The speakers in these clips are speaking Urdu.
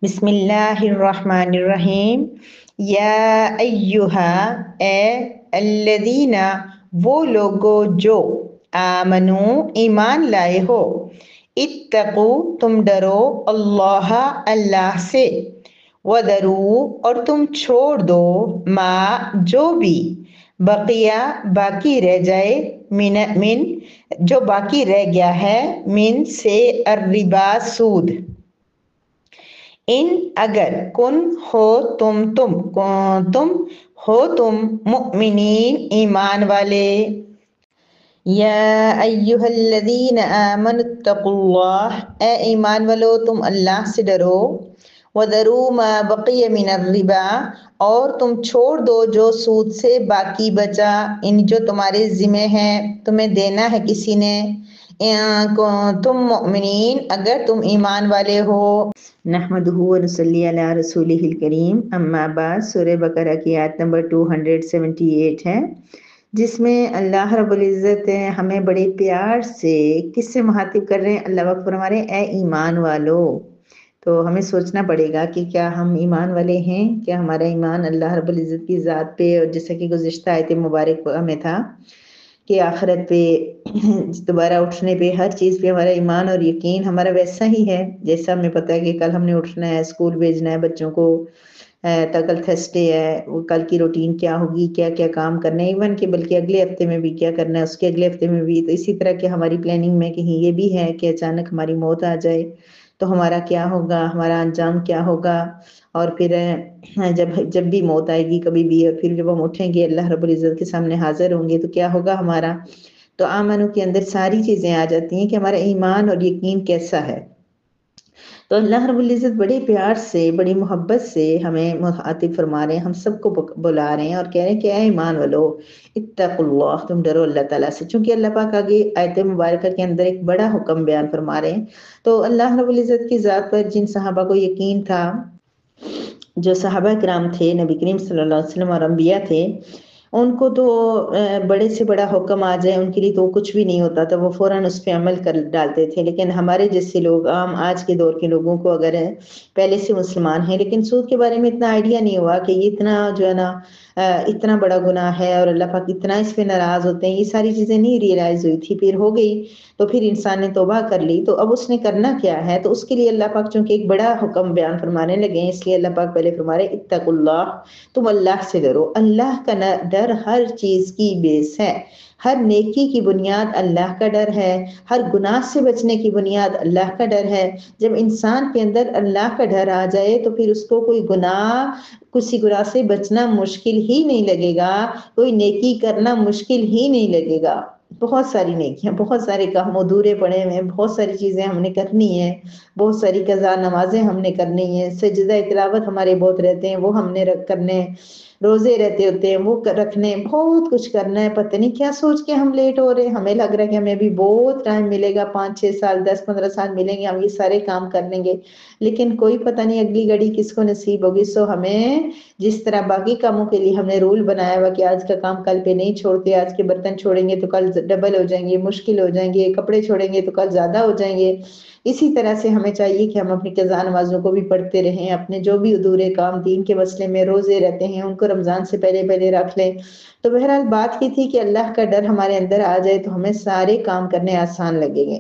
بسم اللہ الرحمن الرحیم۔ یا ایہا، اے الذین، وہ لوگو جو آمنو، ایمان لائے ہو، اتقو، تم ڈرو، اللہ، اللہ سے، وذرو، اور تم چھوڑ دو، ما، جو بھی، بقیہ، باقی رہ جائے، من، جو باقی رہ گیا ہے، من سے، الربا، سود، ان، اگر، کن، ہو تم ہو تم مؤمنین، ایمان والے۔ یا ایہا الذین آمنوا اتقوا اللہ، اے ایمان والو تم اللہ سے ڈرو، وذروا ما بقی من الربا، اور تم چھوڑ دو جو سود سے باقی بچا، ان جو تمہارے ذمہ ہے، تمہیں دینا ہے کسی نے، تم مؤمنین، اگر تم ایمان والے ہو۔ نحمدہ و نصلی علی رسولہ الکریم، اما بعد، سورہ بقرہ کی آیت نمبر 278 ہے، جس میں اللہ رب العزت ہمیں بڑے پیار سے کس سے مخاطب کر رہے ہیں؟ اللہ پاک فرما رہے ہیں اے ایمان والو۔ تو ہمیں سوچنا پڑے گا کہ کیا ہم ایمان والے ہیں؟ کیا ہمارا ایمان اللہ رب العزت کی ذات پہ، اور جیسا کہ گزشتہ آیت مبارک میں تھا کہ آخرت پہ، دوبارہ اٹھنے پہ، ہر چیز پہ ہمارا ایمان اور یقین ہمارا ویسا ہی ہے جیسا ہمیں پتہ ہے کہ کل ہم نے اٹھنا ہے، اسکول بھیجنا ہے بچوں کو، کل تھرسڈے ہے، وہ کل کی روٹین کیا ہوگی، کیا کیا کام کرنا ہے، ایون کہ بلکہ اگلے ہفتے میں بھی کیا کرنا ہے، اس کے اگلے ہفتے میں بھی۔ تو اسی طرح کہ ہماری پلاننگ میں کہیں یہ بھی ہے کہ اچانک ہماری موت آ جائے تو ہمارا کیا ہوگا، ہمارا انجام کیا ہوگا، اور پھر جب بھی موت آئے گی کبھی بھی، اور پھر جب ہم اٹھیں گے اللہ رب العزت کے سامنے حاضر ہوں گے تو کیا ہوگا ہمارا۔ تو آمنو کے اندر ساری چیزیں آ جاتی ہیں کہ ہمارا ایمان اور یقین کیسا ہے۔ تو اللہ رب العزت بڑے پیار سے، بڑی محبت سے ہمیں مخاطب فرما رہے ہیں، ہم سب کو بلا رہے ہیں اور کہہ رہے ہیں کہ اے ایمان والو، اتقوا اللہ، تم ڈرو اللہ تعالیٰ سے۔ چونکہ اللہ پاک آگے آیت مبارکہ کے اندر ایک بڑا حکم بیان فرما رہے ہیں، تو اللہ رب العزت کی ذات پر جن صحابہ کو یقین تھا، جو صحابہ کرام تھے، نبی کریم صلی اللہ علیہ وسلم اور انبیاء تھے، ان کو تو بڑے سے بڑا حکم آ جائے ان کے لیے تو کچھ بھی نہیں ہوتا تھا، وہ فوراً اس پہ عمل کر ڈالتے تھے۔ لیکن ہمارے جیسے لوگ، عام آج کے دور کے لوگوں کو اگر پہلے سے مسلمان ہیں لیکن سود کے بارے میں اتنا آئیڈیا نہیں ہوا کہ یہ اتنا جو ہے نا اتنا بڑا گناہ ہے اور اللہ پاک اتنا اس پہ ناراض ہوتے ہیں، یہ ساری چیزیں نہیں ریئلائز ہوئی تھی، پھر ہو گئی تو پھر انسان نے توبہ کر لی، تو اب اس نے کرنا کیا ہے؟ تو اس کے لیے اللہ پاک چونکہ ایک بڑا حکم بیان فرمانے لگے ہیں، اس لیے اللہ پاک پہلے فرما رہے اتقوا اللہ، تم اللہ سے ڈرو۔ اللہ کا ڈر ہر چیز کی بیس ہے، ہر نیکی کی بنیاد اللہ کا ڈر ہے، ہر گناہ سے بچنے کی بنیاد اللہ کا ڈر ہے۔ جب انسان کے اندر اللہ کا ڈر آ جائے تو پھر اس کو کوئی گناہ، کسی گناہ سے بچنا مشکل ہی نہیں لگے گا، کوئی نیکی کرنا مشکل ہی نہیں لگے گا۔ بہت ساری نیکیاں، بہت سارے کام ادھورے پڑے ہوئے ہیں، بہت ساری چیزیں ہم نے کرنی ہیں، بہت ساری قضا نمازیں ہم نے کرنی ہیں، سجدہ تلاوت ہمارے بہت رہتے ہیں وہ ہم نے کرنے ہیں، روزے رہتے ہوتے ہیں وہ رکھنے، بہت کچھ کرنا ہے۔ پتہ نہیں کیا سوچ کے ہم لیٹ ہو رہے ہیں، ہمیں لگ رہا ہے کہ ہمیں بھی بہت ٹائم ملے گا، 5-6 سال، 10-15 سال ملیں گے، ہم یہ سارے کام کر لیں گے، لیکن کوئی پتہ نہیں اگلی گھڑی کس کو نصیب ہوگی۔ سو ہمیں جس طرح باقی کاموں کے لیے ہم نے رول بنایا ہوا کہ آج کا کام کل پہ نہیں چھوڑتے، آج کے برتن چھوڑیں گے تو کل ڈبل ہو جائیں گے، مشکل ہو جائیں گے، کپڑے چھوڑیں گے تو کل زیادہ ہو جائیں گے، اسی طرح سے ہمیں چاہیے کہ ہم اپنی قضا نمازوں کو بھی پڑھتے رہیں، اپنے جو بھی ادھورے کام دین کے مسئلے میں روزے رہتے ہیں ان کو رمضان سے پہلے رکھ لیں۔ تو بہرحال بات کی تھی کہ اللہ کا ڈر ہمارے اندر آ جائے تو ہمیں سارے کام کرنے آسان لگیں گے۔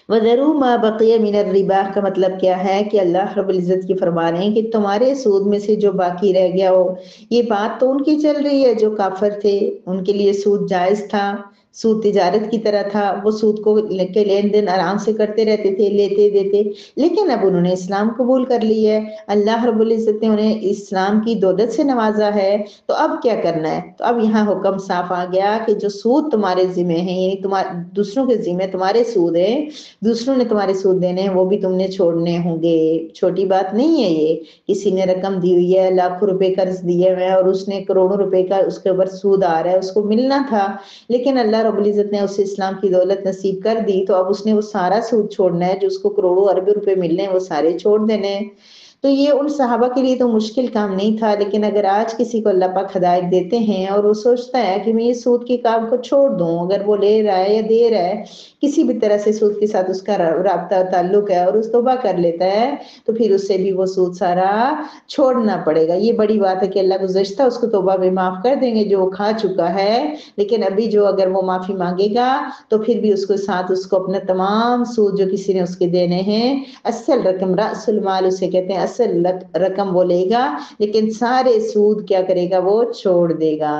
وَذَرُوا مَا بَقِيَ مِنَ الرِّبَا کا مطلب کیا ہے کہ اللہ رب العزت کی فرما رہے ہیں کہ تمہارے سود میں سے جو باقی رہ گیا ہو، یہ بات تو ان کی چل رہی ہے جو کافر تھے، ان کے لیے سود جائز تھا، سود تجارت کی طرح تھا، وہ سود کو کے لین دین آرام سے کرتے رہتے تھے، لیتے دیتے، لیکن اب انہوں نے اسلام قبول کر لی ہے، اللہ رب العزت نے انہیں اسلام کی دولت سے نوازا ہے، تو اب کیا کرنا ہے؟ تو اب یہاں حکم صاف آ گیا کہ جو سود تمہارے ذمہ ہیں، یعنی دوسروں کے ذمہ تمہارے سود ہیں، دوسروں نے تمہارے سود دینے ہیں، وہ بھی تم نے چھوڑنے ہوں گے۔ چھوٹی بات نہیں ہے یہ، کسی نے رقم دی ہوئی ہے، لاکھوں روپے قرض دیے ہوئے ہیں اور اس نے کروڑوں روپے کا اس کے اوپر سود آ رہا ہے، اس کو ملنا تھا، لیکن اللہ رب العزت نے اسے اسلام کی دولت نصیب کر دی، تو اب اس نے وہ سارا سود چھوڑنا ہے، جو اس کو کروڑوں اربوں روپے ملنے ہیں وہ سارے چھوڑ دینے ہیں۔ تو یہ ان صحابہ کے لیے تو مشکل کام نہیں تھا، لیکن اگر آج کسی کو اللہ پاک ہدایت دیتے ہیں اور وہ سوچتا ہے کہ میں یہ سود کے کام کو چھوڑ دوں، اگر وہ لے رہا ہے یا دے رہا ہے کسی بھی طرح سے سود کے ساتھ اس کا رابطہ تعلق ہے اور اس توبہ کر لیتا ہے، تو پھر اس سے بھی وہ سود سارا چھوڑنا پڑے گا۔ یہ بڑی بات ہے کہ اللہ گزشتہ اس کو توبہ میں معاف کر دیں گے جو وہ کھا چکا ہے، لیکن ابھی جو اگر وہ معافی مانگے گا تو پھر بھی اس کو ساتھ اس کو اپنا تمام سود جو کسی نے اس کے دینے ہیں، اصل رقم، رأس المال اسے کہتے ہیں، اصل رقم وہ لے گا، لیکن سارے سود کیا کرے گا، وہ چھوڑ دے گا۔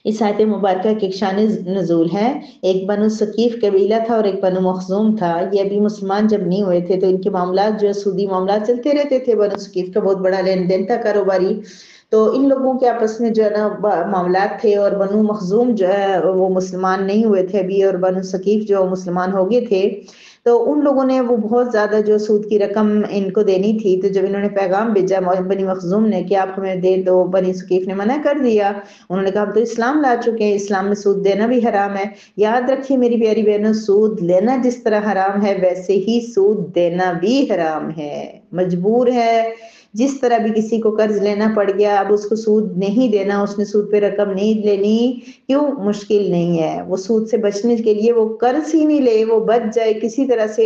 اس آیت مبارکہ کی ایک شان نزول ہے۔ ایک بنو ثقیف قبیلہ تھا اور ایک بنو مخزوم تھا۔ یہ ابھی مسلمان جب نہیں ہوئے تھے تو ان کے معاملات جو سودی معاملات چلتے رہتے تھے۔ بنو ثقیف کا بہت بڑا لین دین تھا کاروباری، تو ان لوگوں کے آپس میں جو ہے نا معاملات تھے، اور بنو مخزوم جو ہے وہ مسلمان نہیں ہوئے تھے ابھی، اور بنو ثقیف جو مسلمان ہو گئے تھے، تو ان لوگوں نے وہ بہت زیادہ جو سود کی رقم ان کو دینی تھی، تو جب انہوں نے پیغام بھیجا بنی مخزوم نے کہ آپ ہمیں دے دو، بنی ثقیف نے منع کر دیا۔ انہوں نے کہا ہم تو اسلام لا چکے ہیں، اسلام میں سود دینا بھی حرام ہے۔ یاد رکھیے میری پیاری بہنوں، سود لینا جس طرح حرام ہے ویسے ہی سود دینا بھی حرام ہے، مجبور ہے۔ جس طرح بھی کسی کو قرض لینا پڑ گیا، اب اس کو سود نہیں دینا، اس نے سود پہ رقم نہیں لینی، کیوں؟ مشکل نہیں ہے، وہ سود سے بچنے کے لیے وہ قرض ہی نہیں لے، وہ بچ جائے، کسی طرح سے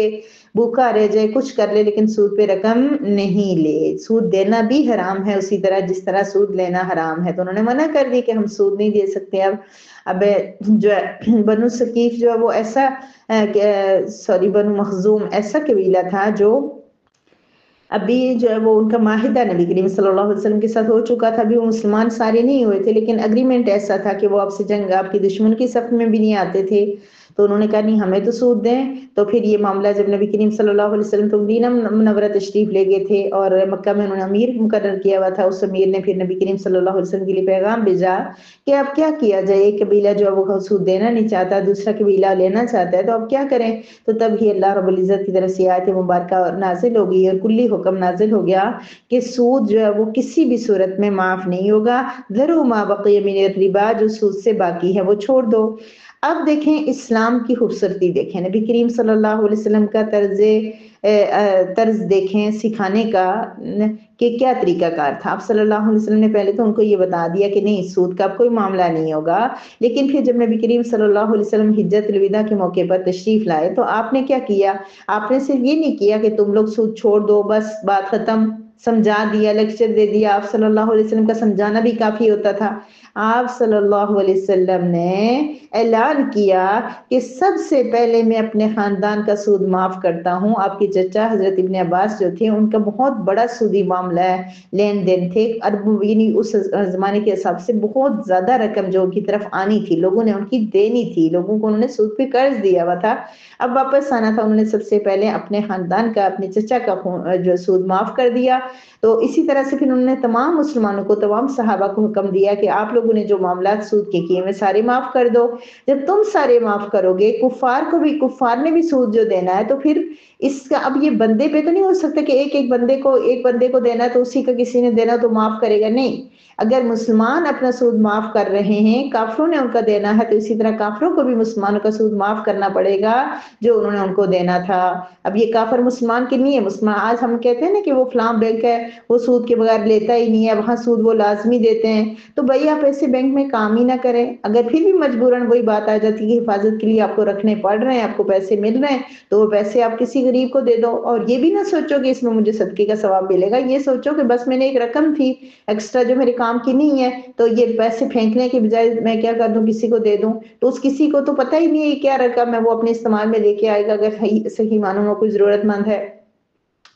بھوکا رہ جائے، کچھ کر لے، لیکن سود پہ رقم نہیں لے۔ سود دینا بھی حرام ہے اسی طرح جس طرح سود لینا حرام ہے، تو انہوں نے منع کر دی کہ ہم سود نہیں دے سکتے۔ اب جو ہے بنو ثقیف جو ہے وہ ایسا بنو مخزوم ایسا قبیلہ تھا جو ابھی جو ہے وہ ان کا معاہدہ نبی کریم صلی اللہ علیہ وسلم کے ساتھ ہو چکا تھا، ابھی وہ مسلمان سارے نہیں ہوئے تھے، لیکن اگریمنٹ ایسا تھا کہ وہ آپ سے جنگ، آپ کی دشمن کی صف میں بھی نہیں آتے تھے، تو انہوں نے کہا نہیں ہمیں تو سود دیں۔ تو پھر یہ معاملہ جب نبی کریم صلی اللہ علیہ وسلم تو مدینہ منورہ تشریف لے گئے تھے اور مکہ میں انہوں نے امیر مقرر کیا ہوا تھا، اس امیر نے پھر نبی کریم صلی اللہ علیہ وسلم کے لیے پیغام بھیجا کہ اب کیا کیا جائے، ایک قبیلہ جو ہے وہ سود دینا نہیں چاہتا، دوسرا قبیلہ لینا چاہتا ہے، تو اب کیا کریں؟ تو تب ہی اللہ رب العزت کی طرف سے آیت مبارکہ نازل ہو گئی اور کلی حکم نازل ہو گیا کہ سود جو ہے وہ کسی بھی صورت میں معاف نہیں ہوگا۔ ذروا ما بقی من الربا، جو سود سے باقی ہے وہ چھوڑ دو۔ اب دیکھیں اسلام کی خوبصورتی دیکھیں، نبی کریم صلی اللہ علیہ وسلم کا طرز دیکھیں سکھانے کا کہ کیا طریقہ کار تھا۔ آپ صلی اللہ علیہ وسلم نے پہلے تو ان کو یہ بتا دیا کہ نہیں سود کا کوئی معاملہ نہیں ہوگا، لیکن پھر جب نبی کریم صلی اللہ علیہ وسلم حجت الوداع کے موقع پر تشریف لائے تو آپ نے کیا کیا؟ آپ نے صرف یہ نہیں کیا کہ تم لوگ سود چھوڑ دو بس بات ختم، سمجھا دیا، لیکچر دے دیا۔ آپ صلی اللہ علیہ وسلم کا سمجھانا بھی کافی ہوتا تھا۔ آپ صلی اللہ علیہ وسلم نے اعلان کیا کہ سب سے پہلے میں اپنے خاندان کا سود معاف کرتا ہوں۔ آپ کے چچا حضرت ابن عباس جو تھے ان کا بہت بڑا سودی معاملہ ہے، لین دین تھے، ارب یعنی اس زمانے کے حساب سے بہت زیادہ رقم جو ان کی طرف آنی تھی، لوگوں نے ان کی دینی تھی، لوگوں کو انہوں نے سود پہ قرض دیا ہوا تھا، اب واپس آنا تھا۔ انہوں نے سب سے پہلے اپنے خاندان کا، اپنے چچا کا جو سود معاف کر دیا۔ تو اسی طرح سے پھر انہوں نے تمام مسلمانوں کو، تمام صحابہ کو حکم دیا کہ آپ لوگوں نے جو معاملات سود کے کیے ہیں سارے معاف کر دو۔ جب تم سارے معاف کرو گے، کفار نے بھی سود جو دینا ہے، تو پھر اس کا اب یہ بندے پہ تو نہیں ہو سکتا کہ ایک بندے کو دینا تو اسی کا کسی نے دینا تو معاف کرے گا، نہیں۔ اگر مسلمان اپنا سود معاف کر رہے ہیں، کافروں نے ان کا دینا ہے، تو اسی طرح کافروں کو بھی مسلمانوں کا سود معاف کرنا پڑے گا جو انہوں نے ان کو دینا تھا۔ اب یہ کافر مسلمان کے نہیں ہے، مسلمان آج ہم کہتے ہیں نا کہ وہ فلاں بینک ہے وہ سود کے بغیر لیتا ہی نہیں ہے، وہاں سود وہ لازمی دیتے ہیں، تو بھائی آپ ایسے بینک میں کام ہی نہ کریں۔ اگر پھر بھی مجبوراً وہی بات آ جاتی ہے حفاظت کے لیے آپ کو رکھنے پڑ رہے ہیں، آپ کو پیسے مل رہے ہیں، تو وہ پیسے آپ کسی غریب کو دے دو، اور یہ بھی نہ سوچو کہ اس میں مجھے صدقے کا ثواب ملے گا، یہ سوچو کہ بس میں نے ایک رقم تھی ایکسٹرا جو میرے کام کی نہیں ہے، تو یہ پیسے پھینکنے کے بجائے میں کیا کر دوں، کسی کو دے دوں، تو اس کسی کو تو پتہ ہی نہیں ہے کیا رقم ہے، وہ اپنے استعمال میں لے کے آئے گا، اگر صحیح معنوں میں کوئی ضرورت مند ہے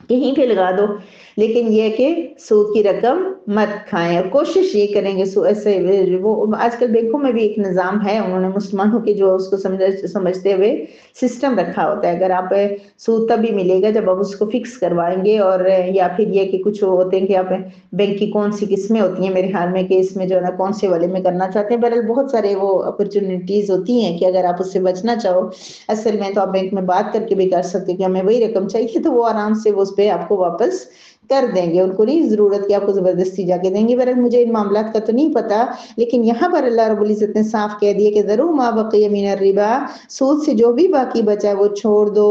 کہیں پہ لگا دو، لیکن یہ کہ سود کی رقم مت کھائیں، اور کوشش یہ کریں گے ایسے وہ آج کل بینکوں میں بھی ایک نظام ہے، انہوں نے مسلمانوں کے جو اس کو سمجھتے ہوئے سسٹم رکھا ہوتا ہے، اگر آپ سود تبھی ملے گا جب آپ اس کو فکس کروائیں گے، اور یا پھر یہ کہ کچھ ہوتے ہیں کہ آپ بینک کی کون سی قسمیں ہوتی ہیں، میرے خیال میں کہ اس میں جو ہے نا کون سے والے میں کرنا چاہتے ہیں، بہرحال بہت سارے وہ اپرچونٹیز ہوتی ہیں کہ اگر آپ اس سے بچنا چاہو، اصل میں تو آپ بینک میں بات کر کے بھی کر سکتے کہ ہمیں وہی رقم چاہیے، تو وہ آرام سے وہ اس پہ آپ کو واپس کر دیں گے، ان کو نہیں ضرورت کہ آپ کو زبردستی جا کے دیں گے۔ بہرحال مجھے ان معاملات کا تو نہیں پتا، لیکن یہاں پر اللہ رب العزت نے صاف کہہ دیا کہ ذروا ما بقی من الربا، سود سے جو بھی باقی بچا ہے وہ چھوڑ دو۔